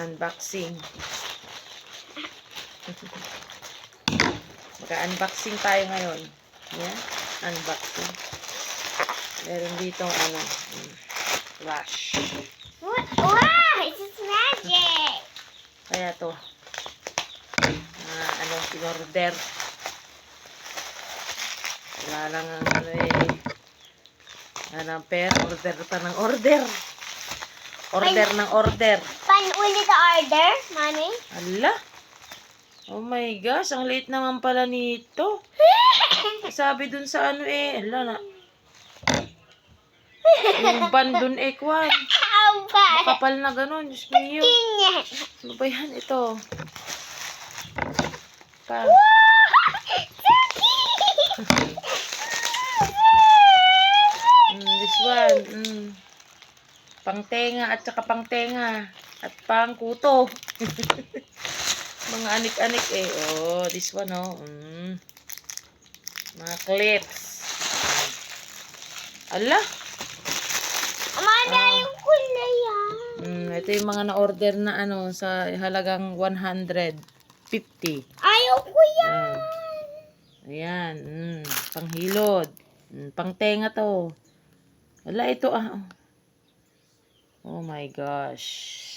Unboxing. Magka-unboxing tayo ngayon. Yan. Unboxing. Meron dito flash. Wow! It's magic! Kaya to. In-order. Wala lang ang pera. Order pa ng order. Order ng order. Ulit the order, Mommy? Ala. Oh my gosh, ang late naman pala nito. Sabi dun sa ala na. Yung ban dun kwan. Makapal na ganun. Diyos mo yun. Ano ba yan? Ito. Pa. This one. Pangtenga at saka pangtenga. At pangkuto. Mga anik-anik Oh, this one Mga clips. Ala. Amanda, yung kulay yan. Ito yung mga na-order na sa halagang 150. Ayaw ko yan. Ayan. Panghilod. Pangtenga to. Wala ito Oh my gosh.